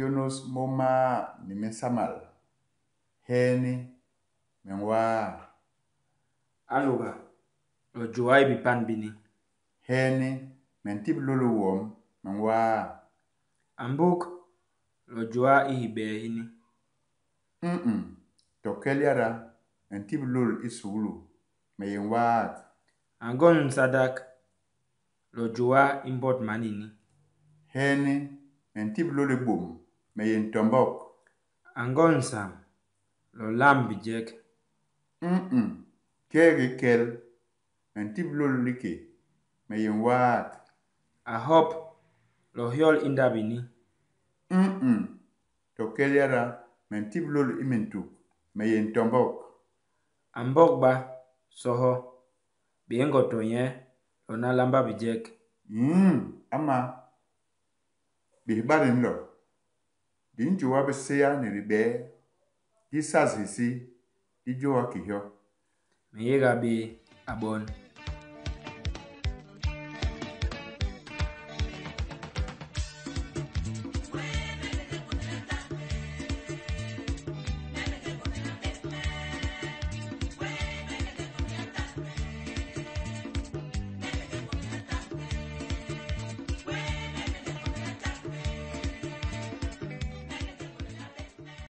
Yunus moma ni mesamal. Hɛɛni menwa. Aluga. Lo joai bipan bini. Hɛɛni mentib lolo wom menwa. Ambuk. Lo joa ihibehini. Tokeliara mentib lolo isulu meyenwa. Angon sadak. Lo joa import manini. Hɛɛni mentib lolo bom meyen tombok. Angon sam. Lo lam bijek. Kege kel mentib lolo like meyenwa. Ahop. Lo hiol indabini. Tokeliara mentib lolo imentuk meyen tombok. Ambok ba. Soho. Biengo tonye. Lo na lamba bijek. Ama bihbarin lo. Dinju wa beseya ni ribe. Di sazisi. Di jowa kihyo. Meyega be abon.